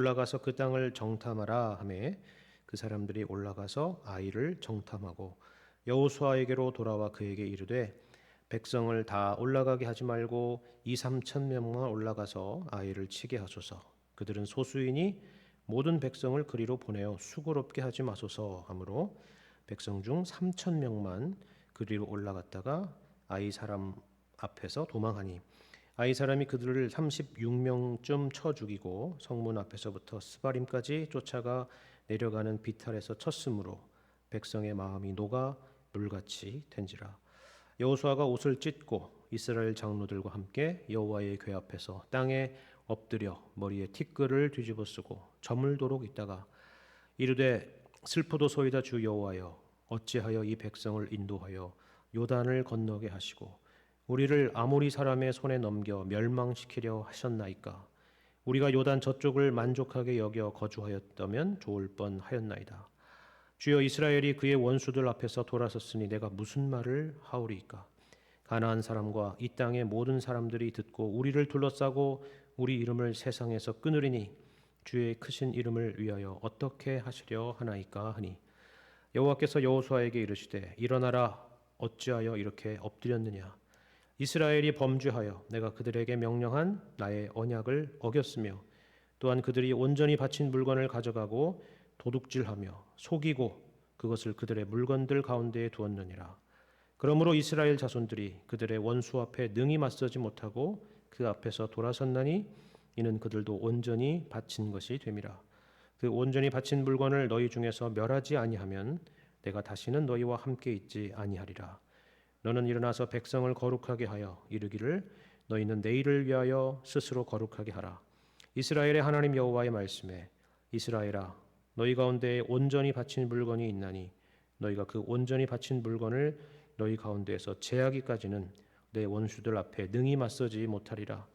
올라가서 그 땅을 정탐하라 하매 그 사람들이 올라가서 아이를 정탐하고 여호수아에게로 돌아와 그에게 이르되 백성을 다 올라가게 하지 말고 2-3천 명만 올라가서 아이를 치게 하소서. 그들은 소수이니 모든 백성을 그리로 보내어 수고롭게 하지 마소서 하므로 백성 중 3천 명만 그리로 올라갔다가 아이 사람 앞에서 도망하니 아이 사람이 그들을 36명쯤 쳐 죽이고 성문 앞에서부터 스바림까지 쫓아가 내려가는 비탈에서 쳤으므로 백성의 마음이 녹아 물같이 된지라. 여호수아가 옷을 찢고 이스라엘 장로들과 함께 여호와의 궤 앞에서 땅에 엎드려 머리에 티끌을 뒤집어 쓰고 저물도록 있다가 이르되 슬프도소이다 주 여호와여 어찌하여 이 백성을 인도하여 요단을 건너게 하시고 우리를 아모리 사람의 손에 넘겨 멸망시키려 하셨나이까. 우리가 요단 저쪽을 만족하게 여겨 거주하였다면 좋을 뻔하였나이다. 주여 이스라엘이 그의 원수들 앞에서 돌아섰으니 내가 무슨 말을 하오리이까. 가나안 사람과 이 땅의 모든 사람들이 듣고 우리를 둘러싸고 우리 이름을 세상에서 끊으리니 주의 크신 이름을 위하여 어떻게 하시려 하나이까 하니 여호와께서 여호수아에게 이르시되 일어나라. 어찌하여 이렇게 엎드렸느냐. 이스라엘이 범죄하여 내가 그들에게 명령한 나의 언약을 어겼으며 또한 그들이 온전히 바친 물건을 가져가고 도둑질하며 속이고 그것을 그들의 물건들 가운데에 두었느니라. 그러므로 이스라엘 자손들이 그들의 원수 앞에 능히 맞서지 못하고 그 앞에서 돌아섰나니 이는 그들도 온전히 바친 것이 됨이라. 그 온전히 바친 물건을 너희 중에서 멸하지 아니하면 내가 다시는 너희와 함께 있지 아니하리라. 너는 일어나서 백성을 거룩하게 하여 이르기를 너희는 내일을 위하여 스스로 거룩하게 하라. 이스라엘의 하나님 여호와의 말씀에 이스라엘아 너희 가운데에 온전히 바친 물건이 있나니 너희가 그 온전히 바친 물건을 너희 가운데에서 제하기까지는 내 원수들 앞에 능히 맞서지 못하리라.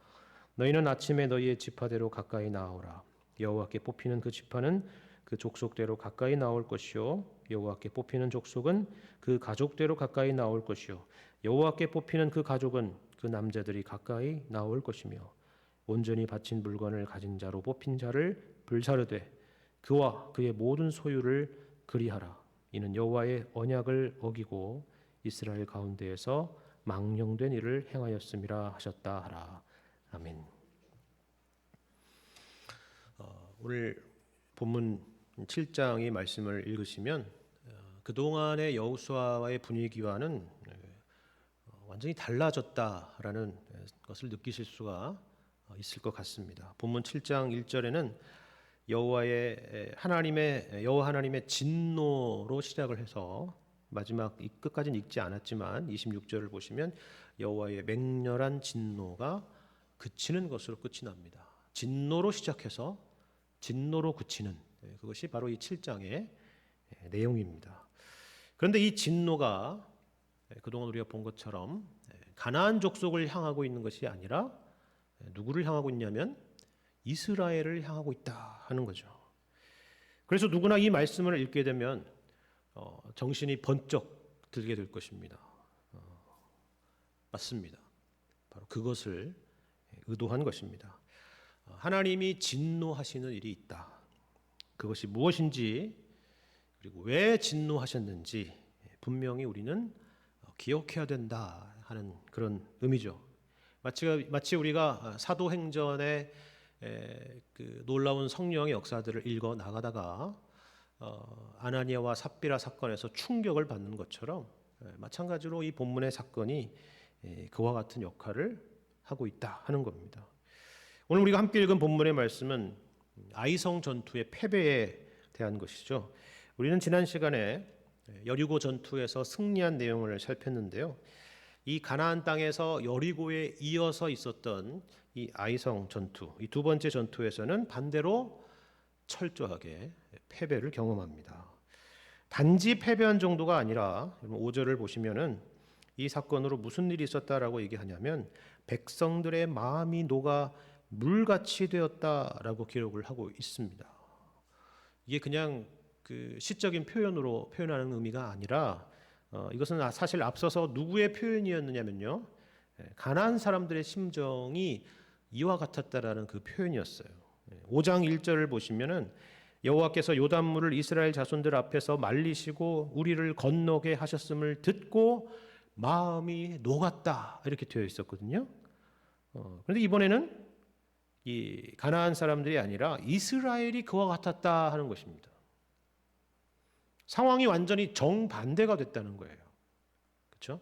너희는 아침에 너희의 지파대로 가까이 나아오라. 여호와께 뽑히는 그 지파는 그 족속대로 가까이 나올 것이요 여호와께 뽑히는 족속은 그 가족대로 가까이 나올 것이요 여호와께 뽑히는 그 가족은 그 남자들이 가까이 나올 것이며 온전히 바친 물건을 가진 자로 뽑힌 자를 불사르되 그와 그의 모든 소유를 그리하라. 이는 여호와의 언약을 어기고 이스라엘 가운데에서 망령된 일을 행하였음이라 하셨다 하라. 아멘. 오늘 본문 7장의 말씀을 읽으시면 그동안의 여호수아와의 분위기와는 완전히 달라졌다라는 것을 느끼실 수가 있을 것 같습니다. 본문 7장 1절에는 여호와 하나님의 진노로 시작을 해서 마지막 끝까지는 읽지 않았지만 26절을 보시면 여호와의 맹렬한 진노가 그치는 것으로 끝이 납니다. 진노로 시작해서 진노로 그치는 그것이 바로 이 7장의 내용입니다. 그런데 이 진노가 그동안 우리가 본 것처럼 가나안 족속을 향하고 있는 것이 아니라 누구를 향하고 있냐면 이스라엘을 향하고 있다 하는 거죠. 그래서 누구나 이 말씀을 읽게 되면 정신이 번쩍 들게 될 것입니다. 맞습니다. 바로 그것을 의도한 것입니다. 하나님이 진노하시는 일이 있다. 그것이 무엇인지 그리고 왜 진노하셨는지 분명히 우리는 기억해야 된다 하는 그런 의미죠. 마치 우리가 사도행전의 그 놀라운 성령의 역사들을 읽어 나가다가 아나니아와 삽비라 사건에서 충격을 받는 것처럼 마찬가지로 이 본문의 사건이 그와 같은 역할을 하고 있다 하는 겁니다. 오늘 우리가 함께 읽은 본문의 말씀은 아이성 전투의 패배에 대한 것이죠. 우리는 지난 시간에 여리고 전투에서 승리한 내용을 살폈는데요. 이 가나안 땅에서 여리고에 이어서 있었던 이 아이성 전투, 이 두 번째 전투에서는 반대로 철저하게 패배를 경험합니다. 단지 패배한 정도가 아니라 5절을 보시면은 이 사건으로 무슨 일이 있었다라고 얘기하냐면 백성들의 마음이 녹아 물같이 되었다라고 기록을 하고 있습니다. 이게 그냥 그 시적인 표현으로 표현하는 의미가 아니라 이것은 사실 앞서서 누구의 표현이었느냐면요. 가나안 사람들의 심정이 이와 같았다라는 그 표현이었어요. 5장 1절을 보시면은 여호와께서 요단물을 이스라엘 자손들 앞에서 말리시고 우리를 건너게 하셨음을 듣고 마음이 녹았다 이렇게 되어 있었거든요. 그런데 이번에는 이 가나안 사람들이 아니라 이스라엘이 그와 같았다 하는 것입니다. 상황이 완전히 정반대가 됐다는 거예요. 그렇죠?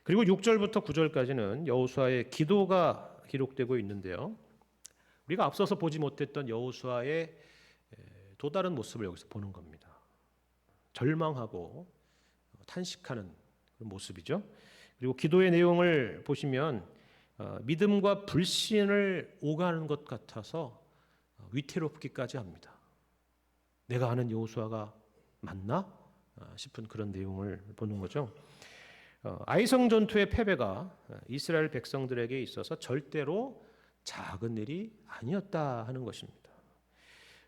그리고 6절부터 9절까지는 여호수아의 기도가 기록되고 있는데요. 우리가 앞서서 보지 못했던 여호수아의 또 다른 모습을 여기서 보는 겁니다. 절망하고 탄식하는 그런 모습이죠. 그리고 기도의 내용을 보시면 믿음과 불신을 오가는 것 같아서 위태롭기까지 합니다. 내가 아는 여호수아가 맞나 싶은 그런 내용을 보는 거죠. 아이성 전투의 패배가 이스라엘 백성들에게 있어서 절대로 작은 일이 아니었다 하는 것입니다.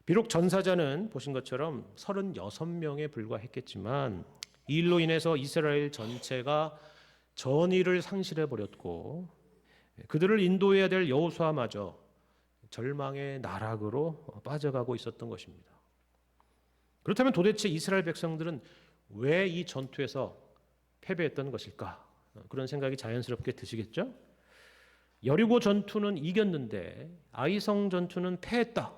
비록 전사자는 보신 것처럼 36명에 불과했겠지만 이 일로 인해서 이스라엘 전체가 전의를 상실해 버렸고 그들을 인도해야 될 여호수아마저 절망의 나락으로 빠져가고 있었던 것입니다. 그렇다면 도대체 이스라엘 백성들은 왜 이 전투에서 패배했던 것일까? 그런 생각이 자연스럽게 드시겠죠? 여리고 전투는 이겼는데 아이성 전투는 패했다.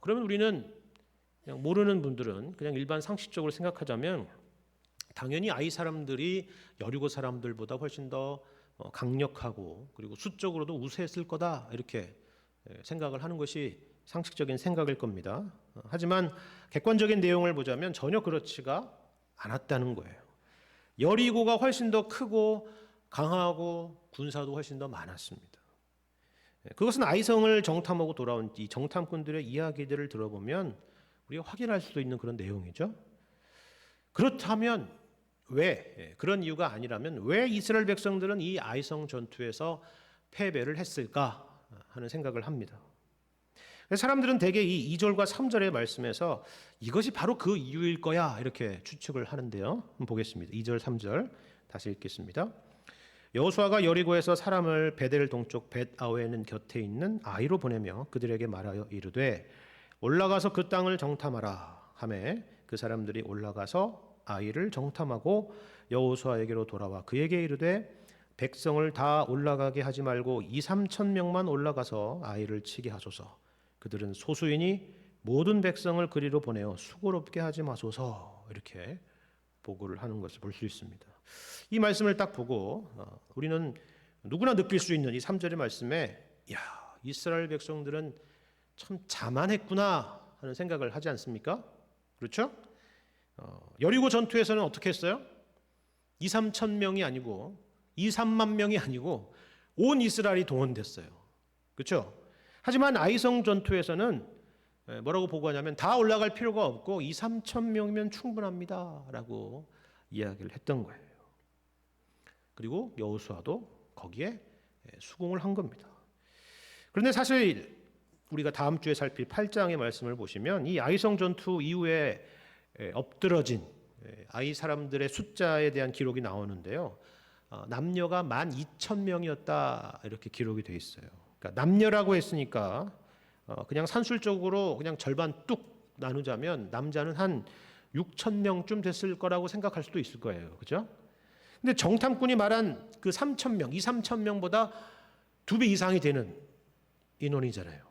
그러면 우리는 그냥 모르는 분들은 그냥 일반 상식적으로 생각하자면 당연히 아이 사람들이 여리고 사람들보다 훨씬 더 강력하고 그리고 수적으로도 우세했을 거다 이렇게 생각을 하는 것이 상식적인 생각일 겁니다. 하지만 객관적인 내용을 보자면 전혀 그렇지가 않았다는 거예요. 여리고가 훨씬 더 크고 강하고 군사도 훨씬 더 많았습니다. 그것은 아이성을 정탐하고 돌아온 이 정탐꾼들의 이야기들을 들어보면 우리가 확인할 수도 있는 그런 내용이죠. 그렇다면 왜 그런 이유가 아니라면 왜 이스라엘 백성들은 이 아이성 전투에서 패배를 했을까 하는 생각을 합니다. 사람들은 대개 이 2절과 3절의 말씀에서 이것이 바로 그 이유일 거야 이렇게 추측을 하는데요. 한번 보겠습니다. 2절 3절 다시 읽겠습니다. 여호수아가 여리고에서 사람을 베델 동쪽 벳아웬 곁에 있는 아이로 보내며 그들에게 말하여 이르되 올라가서 그 땅을 정탐하라 하매 그 사람들이 올라가서 아이를 정탐하고 여호수아에게로 돌아와 그에게 이르되 백성을 다 올라가게 하지 말고 2-3천 명만 올라가서 아이를 치게 하소서. 그들은 소수이니 모든 백성을 그리로 보내어 수고롭게 하지 마소서. 이렇게 보고를 하는 것을 볼 수 있습니다. 이 말씀을 딱 보고 우리는 누구나 느낄 수 있는 이 3절의 말씀에 야, 이스라엘 백성들은 참 자만했구나 하는 생각을 하지 않습니까? 그렇죠? 여리고 전투에서는 어떻게 했어요? 2-3천 명이 아니고 2-3만 명이 아니고 온 이스라엘이 동원됐어요. 그렇죠? 하지만 아이성 전투에서는 뭐라고 보고하냐면 다 올라갈 필요가 없고 2-3천 명이면 충분합니다 라고 이야기를 했던 거예요. 그리고 여호수아도 거기에 수긍을 한 겁니다. 그런데 사실 우리가 다음 주에 살필 8장의 말씀을 보시면 이 아이성 전투 이후에 엎드러진 아이 사람들의 숫자에 대한 기록이 나오는데요. 남녀가 12,000명이었다 이렇게 기록이 돼 있어요. 그러니까 남녀라고 했으니까 그냥 산술적으로 그냥 절반 뚝 나누자면 남자는 한 6,000명쯤 됐을 거라고 생각할 수도 있을 거예요. 그죠? 근데 정탐꾼이 말한 그 3,000명, 2-3,000명보다 2배 이상이 되는 인원이잖아요.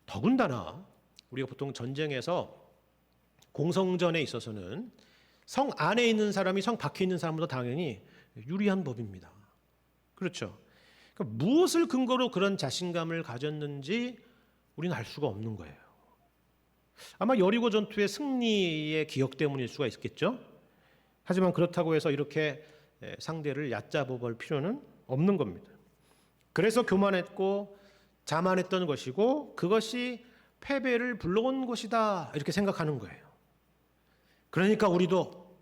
더군다나 우리가 보통 전쟁에서 공성전에 있어서는 성 안에 있는 사람이 성 밖에 있는 사람보다 당연히 유리한 법입니다. 그렇죠? 그러니까 무엇을 근거로 그런 자신감을 가졌는지 우리는 알 수가 없는 거예요. 아마 여리고 전투의 승리의 기억 때문일 수가 있겠죠. 하지만 그렇다고 해서 이렇게 상대를 얕잡아 볼 필요는 없는 겁니다. 그래서 교만했고 자만했던 것이고 그것이 패배를 불러온 것이다 이렇게 생각하는 거예요. 그러니까 우리도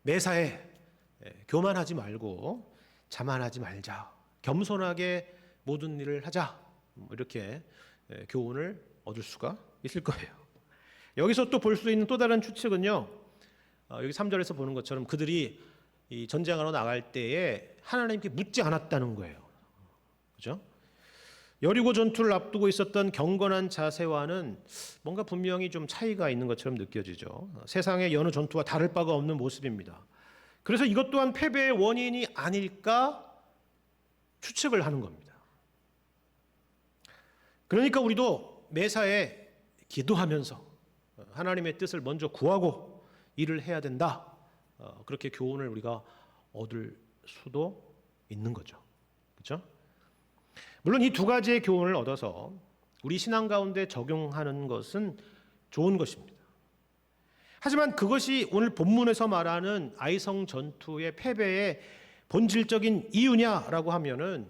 매사에 교만하지 말고 자만하지 말자. 겸손하게 모든 일을 하자. 이렇게 교훈을 얻을 수가 있을 거예요. 여기서 또 볼 수 있는 또 다른 추측은요. 여기 3절에서 보는 것처럼 그들이 이 전쟁하러 나갈 때에 하나님께 묻지 않았다는 거예요. 그죠? 여리고 전투를 앞두고 있었던 경건한 자세와는 뭔가 분명히 좀 차이가 있는 것처럼 느껴지죠. 세상의 여느 전투와 다를 바가 없는 모습입니다. 그래서 이것 또한 패배의 원인이 아닐까 추측을 하는 겁니다. 그러니까 우리도 매사에 기도하면서 하나님의 뜻을 먼저 구하고 일을 해야 된다. 그렇게 교훈을 우리가 얻을 수도 있는 거죠. 그렇죠? 물론 이 두 가지의 교훈을 얻어서 우리 신앙 가운데 적용하는 것은 좋은 것입니다. 하지만 그것이 오늘 본문에서 말하는 아이성 전투의 패배의 본질적인 이유냐라고 하면은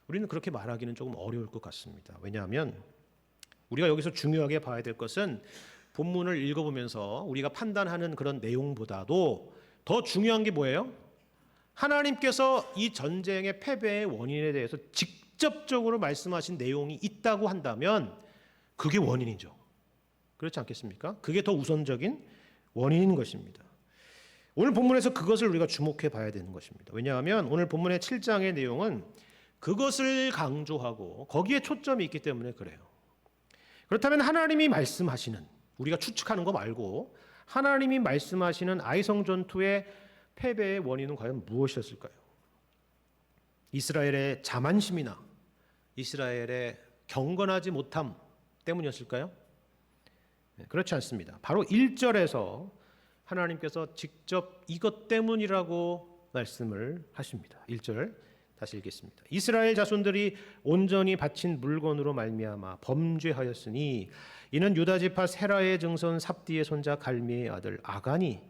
우리는 그렇게 말하기는 조금 어려울 것 같습니다. 왜냐하면 우리가 여기서 중요하게 봐야 될 것은 본문을 읽어보면서 우리가 판단하는 그런 내용보다도 더 중요한 게 뭐예요? 하나님께서 이 전쟁의 패배의 원인에 대해서 직접적으로 말씀하신 내용이 있다고 한다면 그게 원인이죠. 그렇지 않겠습니까? 그게 더 우선적인 원인인 것입니다. 오늘 본문에서 그것을 우리가 주목해 봐야 되는 것입니다. 왜냐하면 오늘 본문의 7장의 내용은 그것을 강조하고 거기에 초점이 있기 때문에 그래요. 그렇다면 하나님이 말씀하시는, 우리가 추측하는 거 말고 하나님이 말씀하시는 아이성 전투의 패배의 원인은 과연 무엇이었을까요? 이스라엘의 자만심이나 이스라엘의 경건하지 못함 때문이었을까요? 그렇지 않습니다. 바로 1절에서 하나님께서 직접 이것 때문이라고 말씀을 하십니다. 1절 다시 읽겠습니다. 이스라엘 자손들이 온전히 바친 물건으로 말미암아 범죄하였으니 이는 유다 지파 세라의 증손 삽디의 손자 갈미의 아들 아간이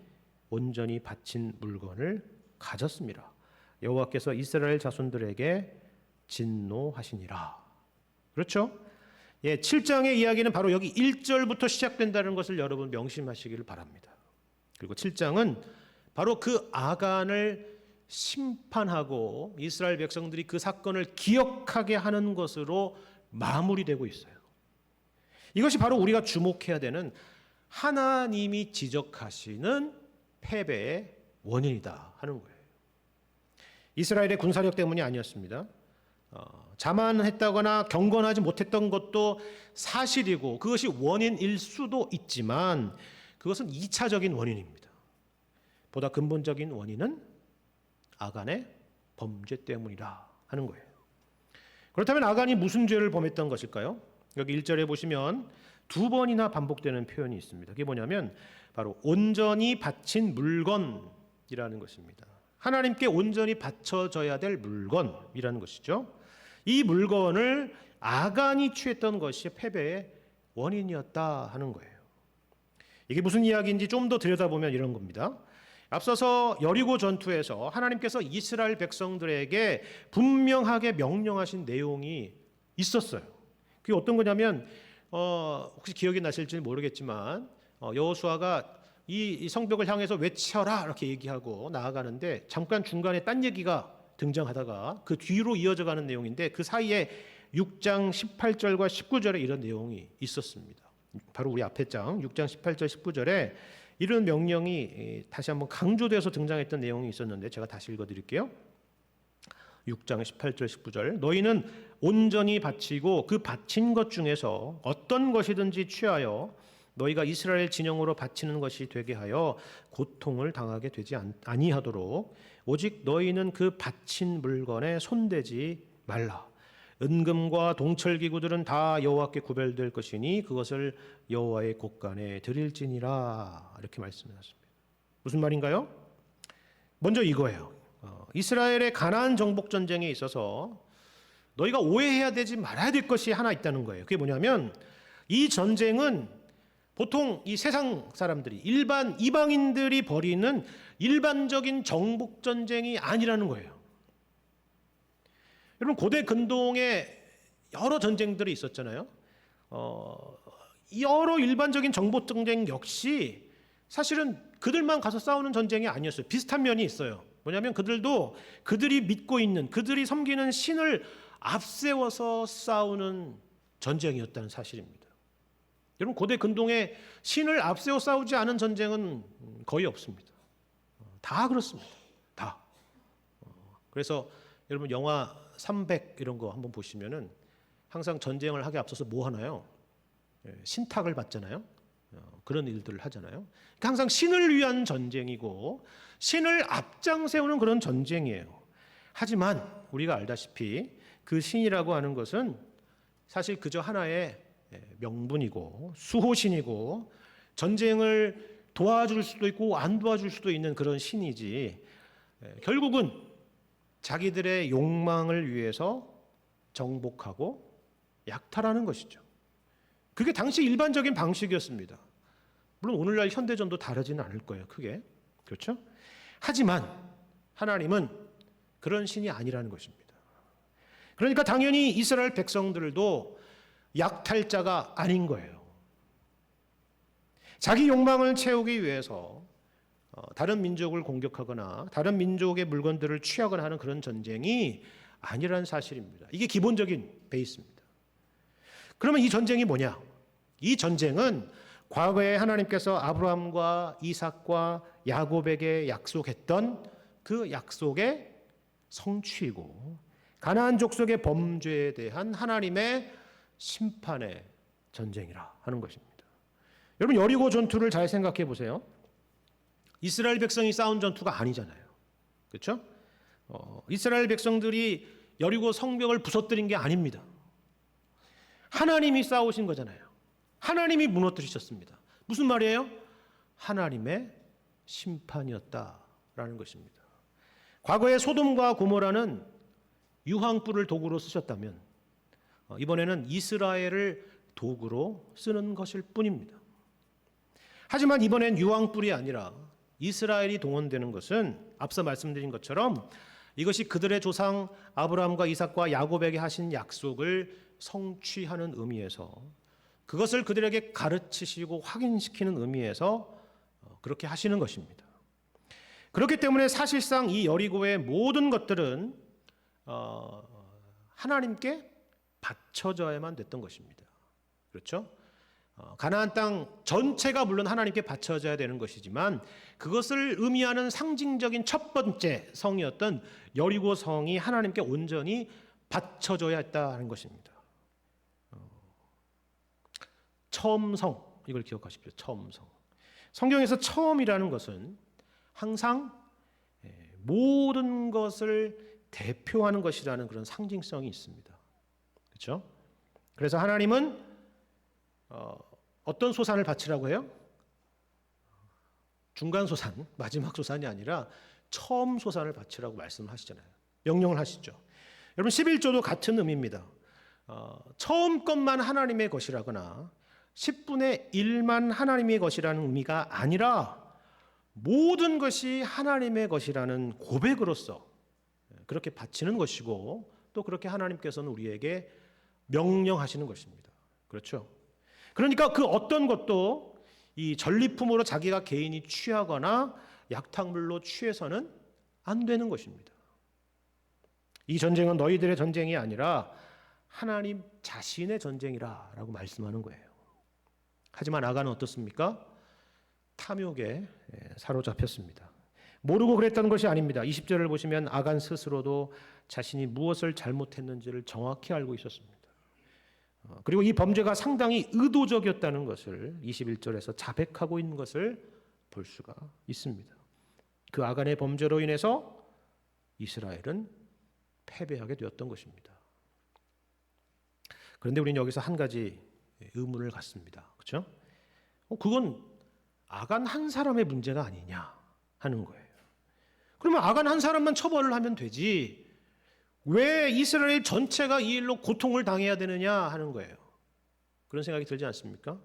온전히 바친 물건을 가졌습니다. 여호와께서 이스라엘 자손들에게 진노하시니라. 그렇죠? 예, 7장의 이야기는 바로 여기 1절부터 시작된다는 것을 여러분 명심하시기를 바랍니다. 그리고 7장은 바로 그 아간을 심판하고 이스라엘 백성들이 그 사건을 기억하게 하는 것으로 마무리되고 있어요. 이것이 바로 우리가 주목해야 되는 하나님이 지적하시는 패배의 원인이다 하는 거예요. 이스라엘의 군사력 때문이 아니었습니다. 자만했다거나 경건하지 못했던 것도 사실이고 그것이 원인일 수도 있지만 그것은 2차적인 원인입니다. 보다 근본적인 원인은 아간의 범죄 때문이라 하는 거예요. 그렇다면 아간이 무슨 죄를 범했던 것일까요? 여기 1절에 보시면 두 번이나 반복되는 표현이 있습니다. 그게 뭐냐면 바로 온전히 바친 물건이라는 것입니다. 하나님께 온전히 바쳐져야 될 물건이라는 것이죠. 이 물건을 아간이 취했던 것이 패배의 원인이었다 하는 거예요. 이게 무슨 이야기인지 좀 더 들여다보면 이런 겁니다. 앞서서 여리고 전투에서 하나님께서 이스라엘 백성들에게 분명하게 명령하신 내용이 있었어요. 그게 어떤 거냐면 혹시 기억이 나실지 모르겠지만 여호수아가 이 성벽을 향해서 외쳐라 이렇게 얘기하고 나아가는데 잠깐 중간에 딴 얘기가 등장하다가 그 뒤로 이어져가는 내용인데 그 사이에 6장 18절과 19절에 이런 내용이 있었습니다. 바로 우리 앞에 장 6장 18절 19절에 이런 명령이 다시 한번 강조돼서 등장했던 내용이 있었는데 제가 다시 읽어드릴게요. 6장 18절 19절 너희는 온전히 바치고 그 바친 것 중에서 어떤 것이든지 취하여 너희가 이스라엘 진영으로 바치는 것이 되게 하여 고통을 당하게 되지 아니하도록 오직 너희는 그 바친 물건에 손대지 말라. 은금과 동철기구들은 다 여호와께 구별될 것이니 그것을 여호와의 곳간에 드릴지니라. 이렇게 말씀하셨습니다. 무슨 말인가요? 먼저 이거예요. 이스라엘의 가나안 정복 전쟁에 있어서 너희가 오해해야 되지 말아야 될 것이 하나 있다는 거예요. 그게 뭐냐면 이 전쟁은 보통 이 세상 사람들이 일반 이방인들이 벌이는 일반적인 정복 전쟁이 아니라는 거예요. 여러분 고대 근동에 여러 전쟁들이 있었잖아요. 여러 일반적인 정복 전쟁 역시 사실은 그들만 가서 싸우는 전쟁이 아니었어요. 비슷한 면이 있어요. 뭐냐면 그들도 그들이 믿고 있는 그들이 섬기는 신을 앞세워서 싸우는 전쟁이었다는 사실입니다. 여러분 고대 근동에 신을 앞세워 싸우지 않은 전쟁은 거의 없습니다. 다 그렇습니다. 다. 그래서 여러분 영화 300 이런 거 한번 보시면은 항상 전쟁을 하기 앞서서 뭐 하나요? 신탁을 받잖아요. 그런 일들을 하잖아요. 그러니까 항상 신을 위한 전쟁이고 신을 앞장 세우는 그런 전쟁이에요. 하지만 우리가 알다시피 그 신이라고 하는 것은 사실 그저 하나의 명분이고 수호신이고 전쟁을 도와줄 수도 있고 안 도와줄 수도 있는 그런 신이지, 결국은 자기들의 욕망을 위해서 정복하고 약탈하는 것이죠. 그게 당시 일반적인 방식이었습니다. 물론 오늘날 현대전도 다르지는 않을 거예요, 크게. 그렇죠? 하지만 하나님은 그런 신이 아니라는 것입니다. 그러니까 당연히 이스라엘 백성들도 약탈자가 아닌 거예요. 자기 욕망을 채우기 위해서 다른 민족을 공격하거나 다른 민족의 물건들을 취하거나 하는 그런 전쟁이 아니라는 사실입니다. 이게 기본적인 베이스입니다. 그러면 이 전쟁이 뭐냐? 이 전쟁은 과거에 하나님께서 아브라함과 이삭과 야곱에게 약속했던 그 약속의 성취이고 가나안 족속의 범죄에 대한 하나님의 심판의 전쟁이라 하는 것입니다. 여러분, 여리고 전투를 잘 생각해 보세요. 이스라엘 백성이 싸운 전투가 아니잖아요. 그렇죠? 이스라엘 백성들이 여리고 성벽을 부서뜨린 게 아닙니다. 하나님이 싸우신 거잖아요. 하나님이 무너뜨리셨습니다. 무슨 말이에요? 하나님의 심판이었다라는 것입니다. 과거에 소돔과 고모라는 유황불을 도구로 쓰셨다면 이번에는 이스라엘을 도구로 쓰는 것일 뿐입니다. 하지만 이번엔 유황불이 아니라 이스라엘이 동원되는 것은 앞서 말씀드린 것처럼 이것이 그들의 조상 아브라함과 이삭과 야곱에게 하신 약속을 성취하는 의미에서, 그것을 그들에게 가르치시고 확인시키는 의미에서 그렇게 하시는 것입니다. 그렇기 때문에 사실상 이 여리고의 모든 것들은 하나님께 바쳐져야만 됐던 것입니다. 그렇죠? 가나안 땅 전체가 물론 하나님께 바쳐져야 되는 것이지만 그것을 의미하는 상징적인 첫 번째 성이었던 여리고 성이 하나님께 온전히 바쳐져야 했다는 것입니다. 처음 성, 이걸 기억하십시오. 처음 성. 성경에서 처음이라는 것은 항상 모든 것을 대표하는 것이라는 그런 상징성이 있습니다. 그렇죠? 그래서 하나님은 어떤 소산을 바치라고 해요? 중간 소산, 마지막 소산이 아니라 처음 소산을 바치라고 말씀을 하시잖아요. 명령을 하시죠. 여러분, 11조도 같은 의미입니다. 처음 것만 하나님의 것이라거나 10분의 1만 하나님의 것이라는 의미가 아니라 모든 것이 하나님의 것이라는 고백으로서 그렇게 바치는 것이고, 또 그렇게 하나님께서는 우리에게 명령하시는 것입니다. 그렇죠? 그러니까 그 어떤 것도 이 전리품으로 자기가 개인이 취하거나 약탕물로 취해서는 안 되는 것입니다. 이 전쟁은 너희들의 전쟁이 아니라 하나님 자신의 전쟁이라고 말씀하는 거예요. 하지만 아간은 어떻습니까? 탐욕에 사로잡혔습니다. 모르고 그랬다는 것이 아닙니다. 20절을 보시면 아간 스스로도 자신이 무엇을 잘못했는지를 정확히 알고 있었습니다. 그리고 이 범죄가 상당히 의도적이었다는 것을 21절에서 자백하고 있는 것을 볼 수가 있습니다. 그 아간의 범죄로 인해서 이스라엘은 패배하게 되었던 것입니다. 그런데 우리는 여기서 한 가지 의문을 갖습니다. 그렇죠? 그건 아간 한 사람의 문제가 아니냐 하는 거예요. 그러면 아간 한 사람만 처벌을 하면 되지 왜 이스라엘 전체가 이 일로 고통을 당해야 되느냐 하는 거예요. 그런 생각이 들지 않습니까?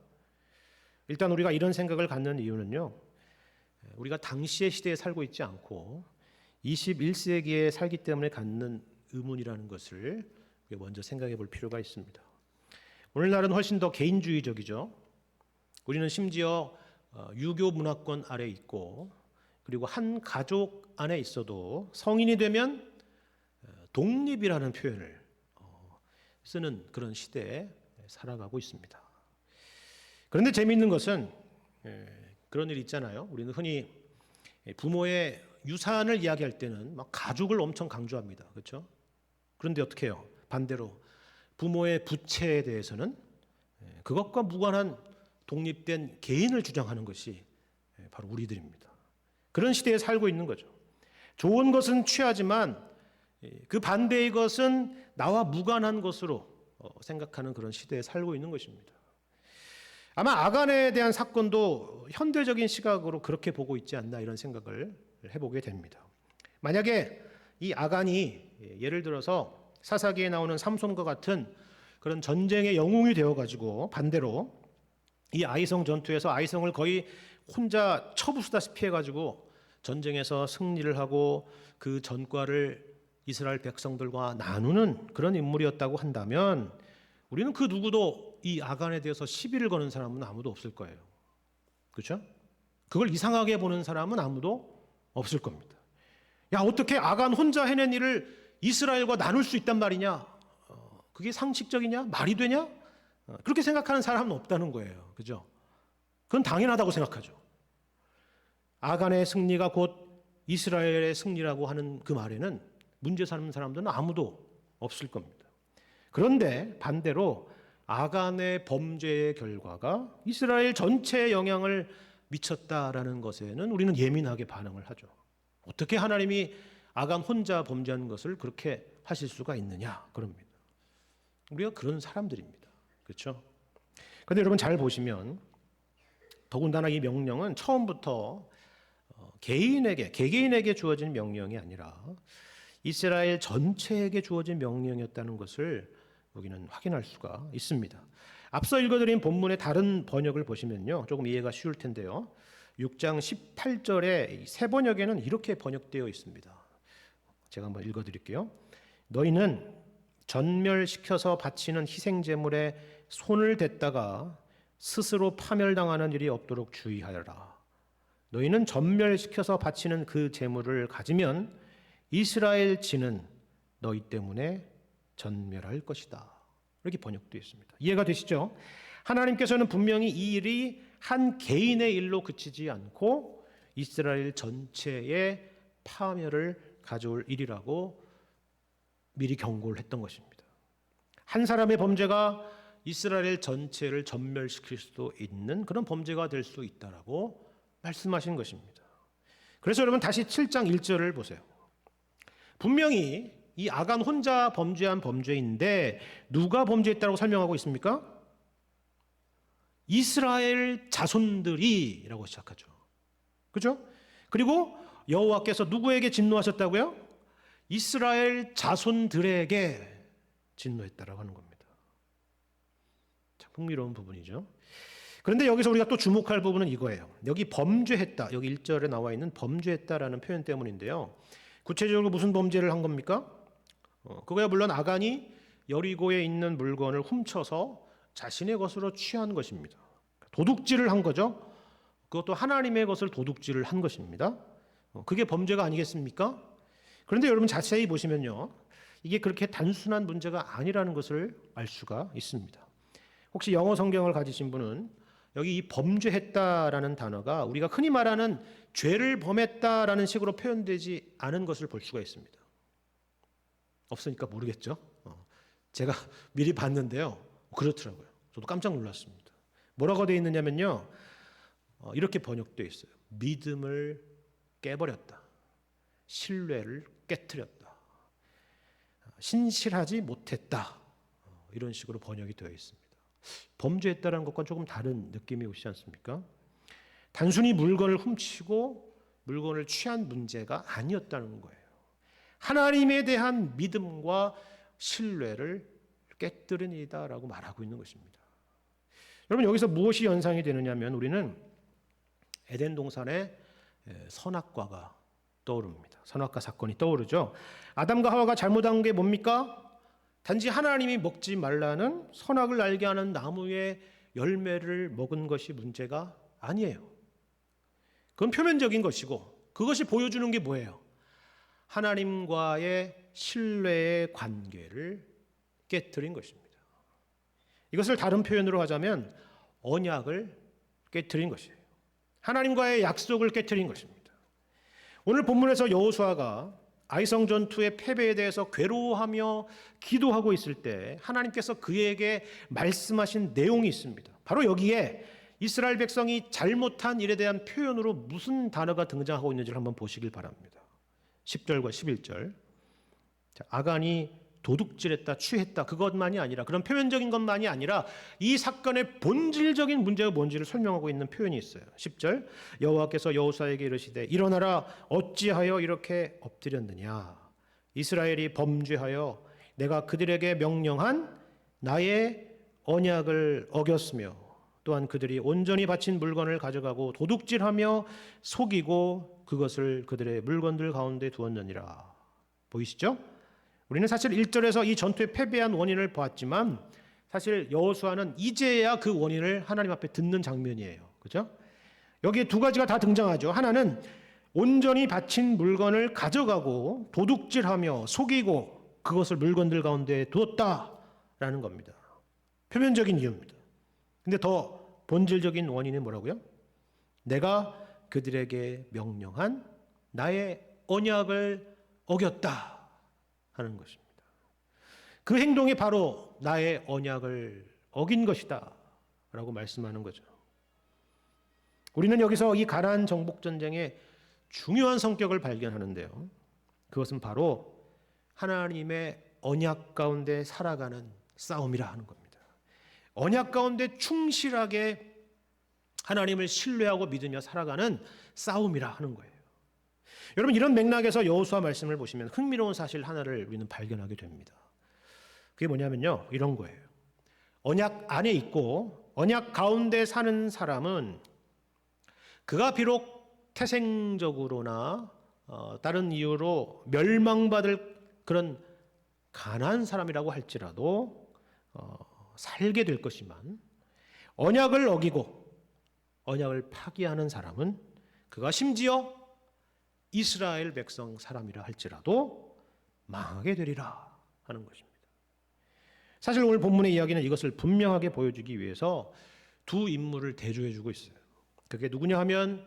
일단 우리가 이런 생각을 갖는 이유는요, 우리가 당시의 시대에 살고 있지 않고 21세기에 살기 때문에 갖는 의문이라는 것을 먼저 생각해 볼 필요가 있습니다. 오늘날은 훨씬 더 개인주의적이죠. 우리는 심지어 유교 문화권 아래 있고, 그리고 한 가족 안에 있어도 성인이 되면 독립이라는 표현을 쓰는 그런 시대에 살아가고 있습니다. 그런데 재미있는 것은 그런 일 있잖아요. 우리는 흔히 부모의 유산을 이야기할 때는 막 가족을 엄청 강조합니다. 그렇죠? 그런데 어떻게 해요? 반대로 부모의 부채에 대해서는 그것과 무관한 독립된 개인을 주장하는 것이 바로 우리들입니다. 그런 시대에 살고 있는 거죠. 좋은 것은 취하지만 그 반대의 것은 나와 무관한 것으로 생각하는 그런 시대에 살고 있는 것입니다. 아마 아간에 대한 사건도 현대적인 시각으로 그렇게 보고 있지 않나 이런 생각을 해보게 됩니다. 만약에 이 아간이 예를 들어서 사사기에 나오는 삼손과 같은 그런 전쟁의 영웅이 되어가지고 반대로 이 아이성 전투에서 아이성을 거의 혼자 쳐부수다시피 해가지고 전쟁에서 승리를 하고 그 전과를 이스라엘 백성들과 나누는 그런 인물이었다고 한다면 우리는 그 누구도 이 아간에 대해서 시비를 거는 사람은 아무도 없을 거예요. 그렇죠? 그걸 이상하게 보는 사람은 아무도 없을 겁니다. 야, 어떻게 아간 혼자 해낸 일을 이스라엘과 나눌 수 있단 말이냐? 그게 상식적이냐? 말이 되냐? 그렇게 생각하는 사람은 없다는 거예요. 그죠? 그건 당연하다고 생각하죠. 아간의 승리가 곧 이스라엘의 승리라고 하는 그 말에는 문제 삼는 사람들은 아무도 없을 겁니다. 그런데 반대로 아간의 범죄의 결과가 이스라엘 전체에 영향을 미쳤다라는 것에는 우리는 예민하게 반응을 하죠. 어떻게 하나님이 아간 혼자 범죄한 것을 그렇게 하실 수가 있느냐? 그럽니다. 우리가 그런 사람들입니다. 그렇죠? 그런데 여러분 잘 보시면 더군다나 이 명령은 처음부터 개개인에게 주어진 명령이 아니라 이스라엘 전체에게 주어진 명령이었다는 것을 여기는 확인할 수가 있습니다. 앞서 읽어드린 본문의 다른 번역을 보시면요, 조금 이해가 쉬울 텐데요. 6장 18절에 새 번역에는 이렇게 번역되어 있습니다. 제가 한번 읽어드릴게요. 너희는 전멸시켜서 바치는 희생제물에 손을 댔다가 스스로 파멸당하는 일이 없도록 주의하여라. 너희는 전멸시켜서 바치는 그 제물을 가지면 이스라엘 지는 너희 때문에 전멸할 것이다. 이렇게 번역되어 있습니다. 이해가 되시죠? 하나님께서는 분명히 이 일이 한 개인의 일로 그치지 않고 이스라엘 전체의 파멸을 가져올 일이라고 미리 경고를 했던 것입니다. 한 사람의 범죄가 이스라엘 전체를 전멸시킬 수도 있는 그런 범죄가 될 수 있다라고 말씀하신 것입니다. 그래서 여러분 다시 7장 1절을 보세요. 분명히 이 아간 혼자 범죄한 범죄인데 누가 범죄했다고 설명하고 있습니까? 이스라엘 자손들이라고 시작하죠. 그죠? 그리고 여호와께서 누구에게 진노하셨다고요? 이스라엘 자손들에게 진노했다라고 하는 겁니다. 참 흥미로운 부분이죠. 그런데 여기서 우리가 또 주목할 부분은 이거예요. 여기 범죄했다, 여기 1절에 나와 있는 범죄했다라는 표현 때문인데요. 구체적으로 무슨 범죄를 한 겁니까? 그거야 물론 아간이 여리고에 있는 물건을 훔쳐서 자신의 것으로 취한 것입니다. 도둑질을 한 거죠. 그것도 하나님의 것을 도둑질을 한 것입니다. 그게 범죄가 아니겠습니까? 그런데 여러분 자세히 보시면요, 이게 그렇게 단순한 문제가 아니라는 것을 알 수가 있습니다. 혹시 영어 성경을 가지신 분은 여기 이 범죄했다라는 단어가 우리가 흔히 말하는 죄를 범했다라는 식으로 표현되지 않은 것을 볼 수가 있습니다. 없으니까 모르겠죠. 제가 미리 봤는데요, 그렇더라고요. 저도 깜짝 놀랐습니다. 뭐라고 되어 있느냐면요, 이렇게 번역되어 있어요. 믿음을 깨버렸다, 신뢰를 깨트렸다, 신실하지 못했다, 이런 식으로 번역이 되어 있습니다. 범죄했다는 것과 조금 다른 느낌이 오시지 않습니까? 단순히 물건을 훔치고 물건을 취한 문제가 아니었다는 거예요. 하나님에 대한 믿음과 신뢰를 깨뜨린 일이다라고 말하고 있는 것입니다. 여러분 여기서 무엇이 연상이 되느냐면 우리는 에덴 동산의 선악과가 떠오릅니다. 선악과 사건이 떠오르죠. 아담과 하와가 잘못한 게 뭡니까? 단지 하나님이 먹지 말라는 선악을 알게 하는 나무의 열매를 먹은 것이 문제가 아니에요. 그건 표면적인 것이고 그것이 보여주는 게 뭐예요? 하나님과의 신뢰의 관계를 깨트린 것입니다. 이것을 다른 표현으로 하자면 언약을 깨트린 것이에요. 하나님과의 약속을 깨트린 것입니다. 오늘 본문에서 여호수아가 아이성 전투의 패배에 대해서 괴로워하며 기도하고 있을 때 하나님께서 그에게 말씀하신 내용이 있습니다. 바로 여기에 이스라엘 백성이 잘못한 일에 대한 표현으로 무슨 단어가 등장하고 있는지를 한번 보시길 바랍니다. 10절과 11절. 아간이 도둑질했다, 취했다, 그것만이 아니라, 그런 표면적인 것만이 아니라 이 사건의 본질적인 문제가 뭔지를 설명하고 있는 표현이 있어요. 10절, 여호와께서 여호수아에게 이르시되 일어나라, 어찌하여 이렇게 엎드렸느냐. 이스라엘이 범죄하여 내가 그들에게 명령한 나의 언약을 어겼으며 또한 그들이 온전히 바친 물건을 가져가고 도둑질하며 속이고 그것을 그들의 물건들 가운데 두었느니라. 보이시죠? 우리는 사실 1절에서 이 전투에 패배한 원인을 보았지만 사실 여호수아는 이제야 그 원인을 하나님 앞에 듣는 장면이에요. 그죠? 여기에 두 가지가 다 등장하죠. 하나는 온전히 바친 물건을 가져가고 도둑질하며 속이고 그것을 물건들 가운데 두었다라는 겁니다. 표면적인 이유입니다. 근데 더 본질적인 원인은 뭐라고요? 내가 그들에게 명령한 나의 언약을 어겼다 하는 것입니다. 그 행동이 바로 나의 언약을 어긴 것이다 라고 말씀하는 거죠. 우리는 여기서 이 가나안 정복 전쟁의 중요한 성격을 발견하는데요. 그것은 바로 하나님의 언약 가운데 살아가는 싸움이라 하는 겁니다. 언약 가운데 충실하게 하나님을 신뢰하고 믿으며 살아가는 싸움이라 하는 거예요. 여러분, 이런 맥락에서 여호수아 말씀을 보시면 흥미로운 사실 하나를 우리는 발견하게 됩니다. 그게 뭐냐면요, 이런 거예요. 언약 안에 있고 언약 가운데 사는 사람은 그가 비록 태생적으로나 다른 이유로 멸망받을 그런 가난한 사람이라고 할지라도 살게 될 것이만, 언약을 어기고 언약을 파기하는 사람은 그가 심지어 이스라엘 백성 사람이라 할지라도 망하게 되리라 하는 것입니다. 사실 오늘 본문의 이야기는 이것을 분명하게 보여주기 위해서 두 인물을 대조해주고 있어요. 그게 누구냐 하면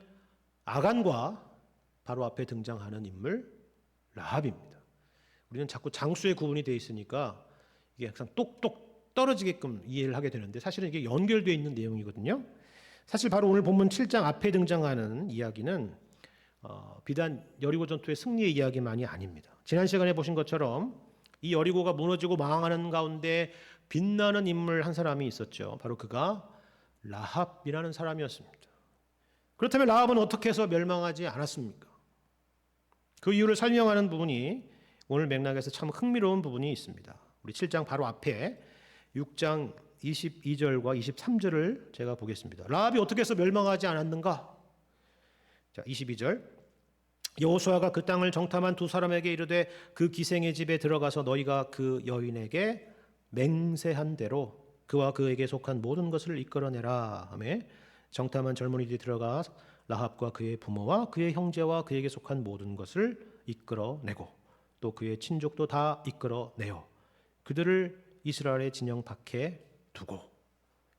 아간과 바로 앞에 등장하는 인물 라합입니다. 우리는 자꾸 장수의 구분이 되어 있으니까 이게 항상 똑똑 떨어지게끔 이해를 하게 되는데 사실은 이게 연결되어 있는 내용이거든요. 사실 바로 오늘 본문 7장 앞에 등장하는 이야기는 비단 여리고 전투의 승리의 이야기만이 아닙니다. 지난 시간에 보신 것처럼 이 여리고가 무너지고 망하는 가운데 빛나는 인물 한 사람이 있었죠. 바로 그가 라합이라는 사람이었습니다. 그렇다면 라합은 어떻게 해서 멸망하지 않았습니까? 그 이유를 설명하는 부분이 오늘 맥락에서 참 흥미로운 부분이 있습니다. 우리 7장 바로 앞에 6장 22절과 23절을 제가 보겠습니다. 라합이 어떻게 해서 멸망하지 않았는가? 자, 22절. 여호수아가 그 땅을 정탐한 두 사람에게 이르되 그 기생의 집에 들어가서 너희가 그 여인에게 맹세한 대로 그와 그에게 속한 모든 것을 이끌어내라 하며 정탐한 젊은이들이 들어가 라합과 그의 부모와 그의 형제와 그에게 속한 모든 것을 이끌어내고 또 그의 친족도 다 이끌어내어 그들을 이스라엘의 진영 밖에 두고.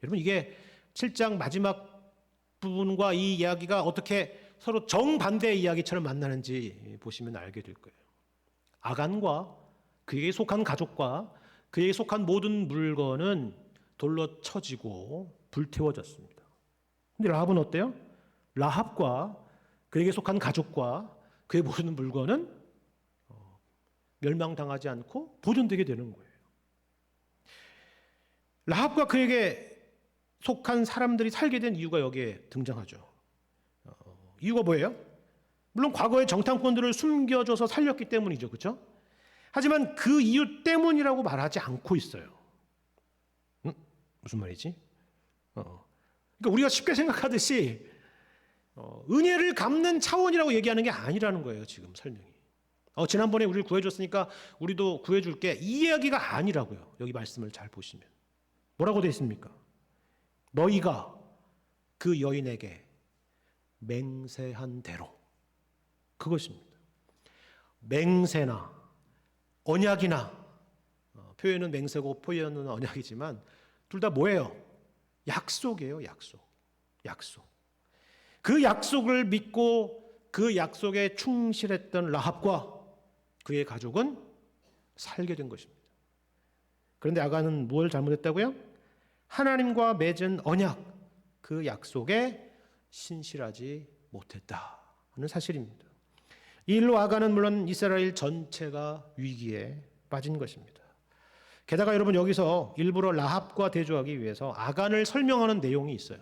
여러분, 이게 7장 마지막 부분과 이 이야기가 어떻게 서로 정반대의 이야기처럼 만나는지 보시면 알게 될 거예요. 아간과 그에게 속한 가족과 그에게 속한 모든 물건은 돌로 쳐지고 불태워졌습니다. 근데 라합은 어때요? 라합과 그에게 속한 가족과 그의 모든 물건은 멸망당하지 않고 보존되게 되는 거예요. 라합과 그에게 속한 사람들이 살게 된 이유가 여기에 등장하죠. 이유가 뭐예요? 물론 과거의 정탐꾼들을 숨겨줘서 살렸기 때문이죠. 그렇죠? 하지만 그 이유 때문이라고 말하지 않고 있어요. 무슨 말이지? 그러니까 우리가 쉽게 생각하듯이 은혜를 갚는 차원이라고 얘기하는 게 아니라는 거예요. 지금 설명이. 지난번에 우리를 구해줬으니까 우리도 구해줄게, 이 이야기가 아니라고요. 여기 말씀을 잘 보시면 뭐라고 되어 있습니까? 너희가 그 여인에게 맹세한 대로. 그것입니다. 맹세나 언약이나 표현은 맹세고 표현은 언약이지만 둘 다 뭐예요? 약속이에요. 약속. 그 약속을 믿고 그 약속에 충실했던 라합과 그의 가족은 살게 된 것입니다. 그런데 아간은 뭘 잘못했다고요? 하나님과 맺은 언약, 그 약속에 신실하지 못했다 하는 사실입니다. 이 일로 아간은 물론 이스라엘 전체가 위기에 빠진 것입니다. 게다가 여러분, 여기서 일부러 라합과 대조하기 위해서 아간을 설명하는 내용이 있어요.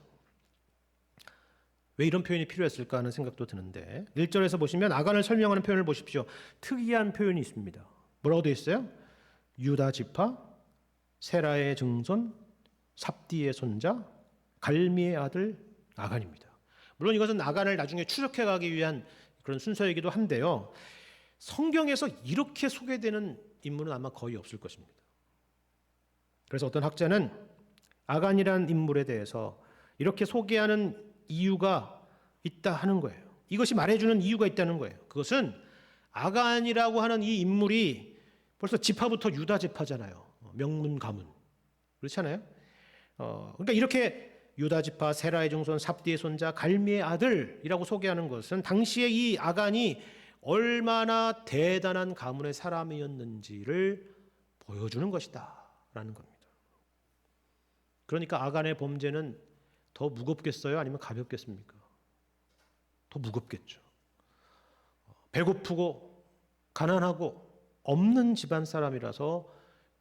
왜 이런 표현이 필요했을까 하는 생각도 드는데 1절에서 보시면 아간을 설명하는 표현을 보십시오. 특이한 표현이 있습니다. 뭐라고 되어 있어요? 유다 지파, 세라의 증손, 삽디의 손자, 갈미의 아들 아간입니다. 물론 이것은 아간을 나중에 추적해 가기 위한 그런 순서이기도 한데요. 성경에서 이렇게 소개되는 인물은 아마 거의 없을 것입니다. 그래서 어떤 학자는 아간이라는 인물에 대해서 이렇게 소개하는 이유가 있다 하는 거예요. 이것이 말해주는 이유가 있다는 거예요. 그것은 아간이라고 하는 이 인물이 벌써 지파부터 유다 지파잖아요. 명문 가문. 그렇잖아요. 그러니까 이렇게 유다 지파, 세라의 증손, 삽디의 손자, 갈미의 아들이라고 소개하는 것은 당시에 이 아간이 얼마나 대단한 가문의 사람이었는지를 보여주는 것이다 라는 겁니다. 그러니까 아간의 범죄는 더 무겁겠어요? 아니면 가볍겠습니까? 더 무겁겠죠. 배고프고 가난하고 없는 집안 사람이라서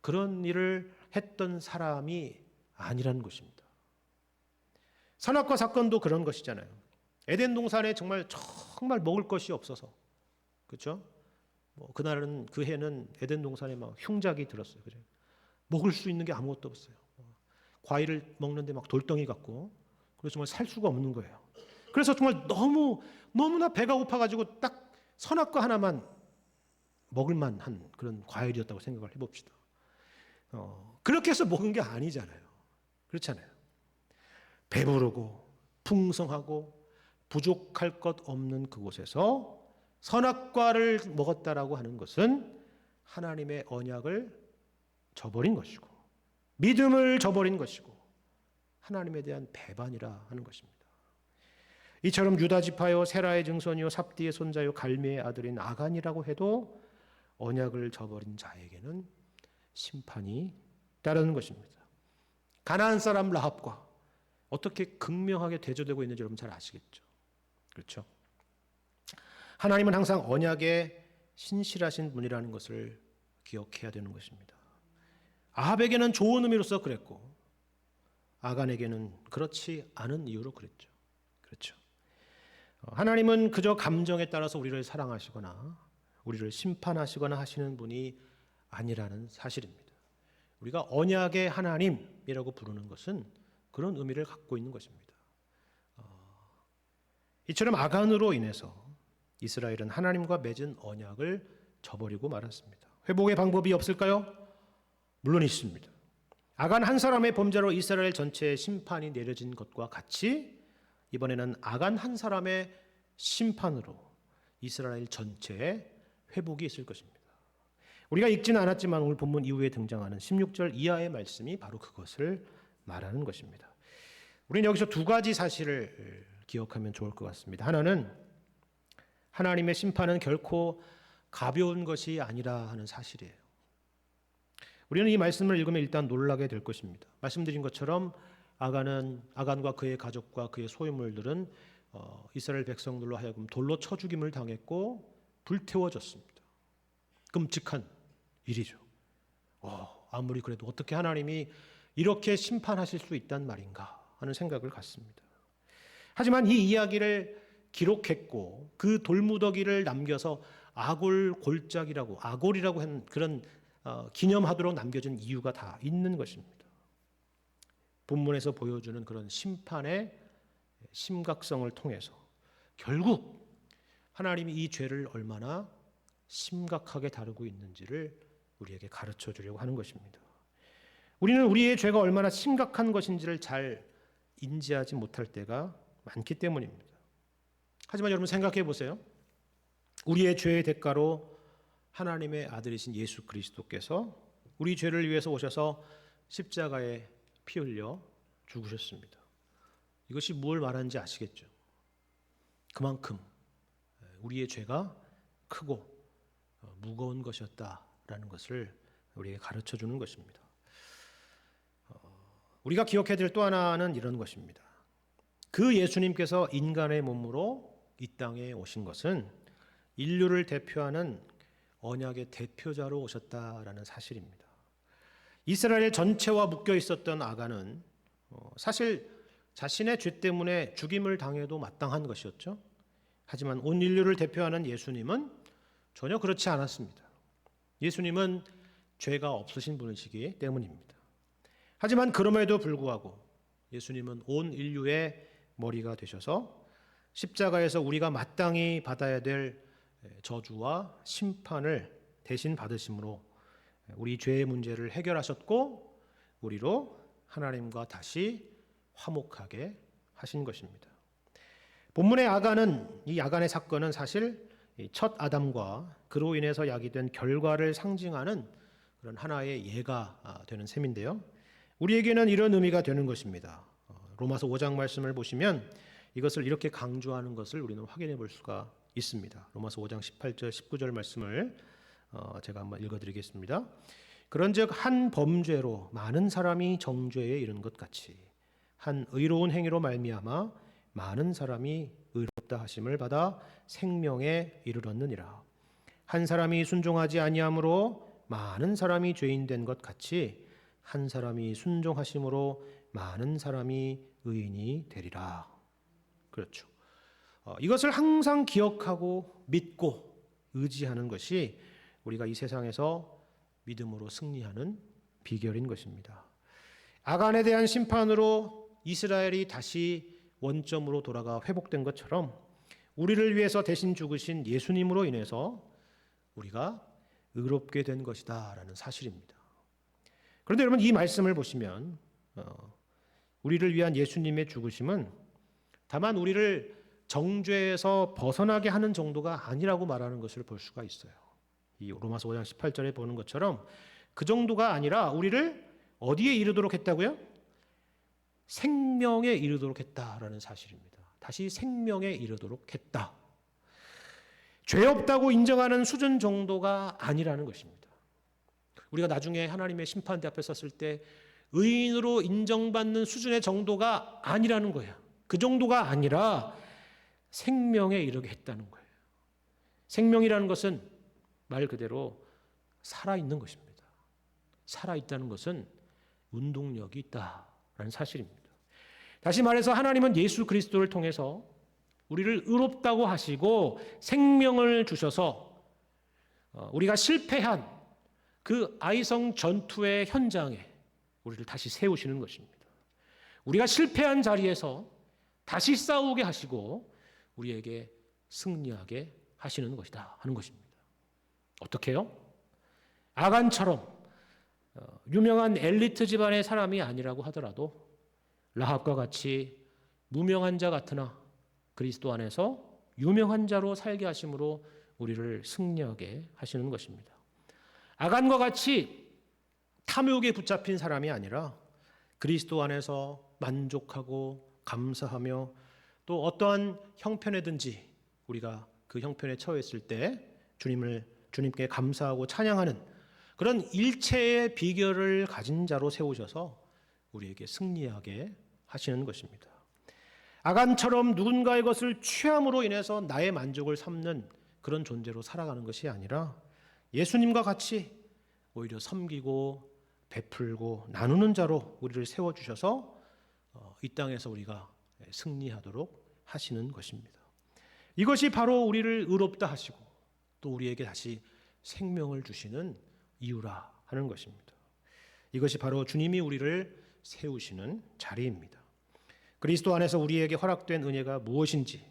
그런 일을 했던 사람이 아니라는 것입니다. 선악과 사건도 그런 것이잖아요. 에덴 동산에 정말 먹을 것이 없어서, 그렇죠? 그날은 그 해는 에덴 동산에 막 흉작이 들었어요. 그죠? 먹을 수 있는 게 아무것도 없어요. 과일을 먹는데 막 돌덩이 같고, 그래서 정말 살 수가 없는 거예요. 그래서 정말 너무나 배가 고파가지고 딱 선악과 하나만 먹을 만한 그런 과일이었다고 생각을 해봅시다. 그렇게 해서 먹은 게 아니잖아요. 그렇잖아요. 배부르고 풍성하고 부족할 것 없는 그곳에서 선악과를 먹었다라고 하는 것은 하나님의 언약을 저버린 것이고 믿음을 저버린 것이고 하나님에 대한 배반이라 하는 것입니다. 이처럼 유다 지파요, 세라의 증손이요, 삽디의 손자요, 갈미의 아들인 아간이라고 해도 언약을 저버린 자에게는 심판이 따르는 것입니다. 가나안 사람 라합과 어떻게 극명하게 대조되고 있는지 여러분 잘 아시겠죠? 그렇죠? 하나님은 항상 언약에 신실하신 분이라는 것을 기억해야 되는 것입니다. 아합에게는 좋은 의미로서 그랬고 아간에게는 그렇지 않은 이유로 그랬죠. 그렇죠. 하나님은 그저 감정에 따라서 우리를 사랑하시거나 우리를 심판하시거나 하시는 분이 아니라는 사실입니다. 우리가 언약의 하나님이라고 부르는 것은 그런 의미를 갖고 있는 것입니다. 이처럼 아간으로 인해서 이스라엘은 하나님과 맺은 언약을 저버리고 말았습니다. 회복의 방법이 없을까요? 물론 있습니다. 아간 한 사람의 범죄로 이스라엘 전체에 심판이 내려진 것과 같이 이번에는 아간 한 사람의 심판으로 이스라엘 전체에 회복이 있을 것입니다. 우리가 읽지는 않았지만 오늘 본문 이후에 등장하는 16절 이하의 말씀이 바로 그것을 말하는 것입니다. 우리는 여기서 두 가지 사실을 기억하면 좋을 것 같습니다. 하나는 하나님의 심판은 결코 가벼운 것이 아니라 하는 사실이에요. 우리는 이 말씀을 읽으면 일단 놀라게 될 것입니다. 말씀드린 것처럼 아간과 그의 가족과 그의 소유물들은 이스라엘 백성들로 하여금 돌로 쳐 죽임을 당했고 불태워졌습니다. 끔찍한 일이죠. 아무리 그래도 어떻게 하나님이 이렇게 심판하실 수 있단 말인가 하는 생각을 갖습니다. 하지만 이 이야기를 기록했고 그 돌무더기를 남겨서 아골골짜기라고 아골이라고 한 그런 기념하도록 남겨진 이유가 다 있는 것입니다. 본문에서 보여주는 그런 심판의 심각성을 통해서 결국 하나님이 이 죄를 얼마나 심각하게 다루고 있는지를 우리에게 가르쳐 주려고 하는 것입니다. 우리는 우리의 죄가 얼마나 심각한 것인지를 잘 인지하지 못할 때가 많기 때문입니다. 하지만 여러분 생각해 보세요. 우리의 죄의 대가로 하나님의 아들이신 예수 그리스도께서 우리 죄를 위해서 오셔서 십자가에 피 흘려 죽으셨습니다. 이것이 무엇을 말하는지 아시겠죠? 그만큼 우리의 죄가 크고 무거운 것이었다라는 것을 우리에게 가르쳐 주는 것입니다. 우리가 기억해야 될 또 하나는 이런 것입니다. 그 예수님께서 인간의 몸으로 이 땅에 오신 것은 인류를 대표하는 언약의 대표자로 오셨다라는 사실입니다. 이스라엘 전체와 묶여 있었던 아간은 사실 자신의 죄 때문에 죽임을 당해도 마땅한 것이었죠. 하지만 온 인류를 대표하는 예수님은 전혀 그렇지 않았습니다. 예수님은 죄가 없으신 분이시기 때문입니다. 하지만 그럼에도 불구하고 예수님은 온 인류의 머리가 되셔서 십자가에서 우리가 마땅히 받아야 될 저주와 심판을 대신 받으심으로 우리 죄의 문제를 해결하셨고 우리로 하나님과 다시 화목하게 하신 것입니다. 본문의 이 아간의 사건은 사실 첫 아담과 그로 인해서 야기된 결과를 상징하는 그런 하나의 예가 되는 셈인데요. 우리에게는 이런 의미가 되는 것입니다. 로마서 5장 말씀을 보시면 이것을 이렇게 강조하는 것을 우리는 확인해 볼 수가 있습니다. 로마서 5장 18절 19절 말씀을 제가 한번 읽어드리겠습니다. 그런즉 한 범죄로 많은 사람이 정죄에 이른 것 같이 한 의로운 행위로 말미암아 많은 사람이 의롭다 하심을 받아 생명에 이르렀느니라. 한 사람이 순종하지 아니함으로 많은 사람이 죄인 된 것 같이 한 사람이 순종하심으로 많은 사람이 의인이 되리라. 그렇죠. 이것을 항상 기억하고 믿고 의지하는 것이 우리가 이 세상에서 믿음으로 승리하는 비결인 것입니다. 아간에 대한 심판으로 이스라엘이 다시 원점으로 돌아가 회복된 것처럼 우리를 위해서 대신 죽으신 예수님으로 인해서 우리가 의롭게 된 것이다라는 사실입니다. 그런데 여러분 이 말씀을 보시면 우리를 위한 예수님의 죽으심은 다만 우리를 정죄에서 벗어나게 하는 정도가 아니라고 말하는 것을 볼 수가 있어요. 이 로마서 5장 18절에 보는 것처럼 그 정도가 아니라 우리를 어디에 이르도록 했다고요? 생명에 이르도록 했다라는 사실입니다. 다시 생명에 이르도록 했다. 죄 없다고 인정하는 수준 정도가 아니라는 것입니다. 우리가 나중에 하나님의 심판대 앞에 섰을 때 의인으로 인정받는 수준의 정도가 아니라는 거예요. 그 정도가 아니라 생명에 이르게 했다는 거예요. 생명이라는 것은 말 그대로 살아있는 것입니다. 살아있다는 것은 운동력이 있다라는 사실입니다. 다시 말해서 하나님은 예수 그리스도를 통해서 우리를 의롭다고 하시고 생명을 주셔서 우리가 실패한 그 아이성 전투의 현장에 우리를 다시 세우시는 것입니다. 우리가 실패한 자리에서 다시 싸우게 하시고 우리에게 승리하게 하시는 것이다 하는 것입니다. 어떻게 해요? 아간처럼 유명한 엘리트 집안의 사람이 아니라고 하더라도 라합과 같이 무명한 자 같으나 그리스도 안에서 유명한 자로 살게 하심으로 우리를 승리하게 하시는 것입니다. 아간과 같이 탐욕에 붙잡힌 사람이 아니라 그리스도 안에서 만족하고 감사하며 또 어떠한 형편에든지 우리가 그 형편에 처했을 때 주님께 감사하고 찬양하는 그런 일체의 비결을 가진 자로 세우셔서 우리에게 승리하게 하시는 것입니다. 아간처럼 누군가의 것을 취함으로 인해서 나의 만족을 삼는 그런 존재로 살아가는 것이 아니라 예수님과 같이 오히려 섬기고 베풀고 나누는 자로 우리를 세워주셔서 이 땅에서 우리가 승리하도록 하시는 것입니다. 이것이 바로 우리를 의롭다 하시고 또 우리에게 다시 생명을 주시는 이유라 하는 것입니다. 이것이 바로 주님이 우리를 세우시는 자리입니다. 그리스도 안에서 우리에게 허락된 은혜가 무엇인지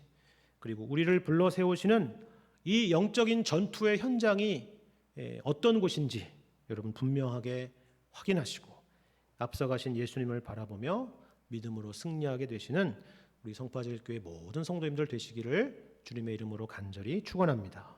그리고 우리를 불러 세우시는 이 영적인 전투의 현장이 어떤 곳인지 여러분 분명하게 확인하시고 앞서가신 예수님을 바라보며 믿음으로 승리하게 되시는 우리 성파제일교회 모든 성도님들 되시기를 주님의 이름으로 간절히 축원합니다.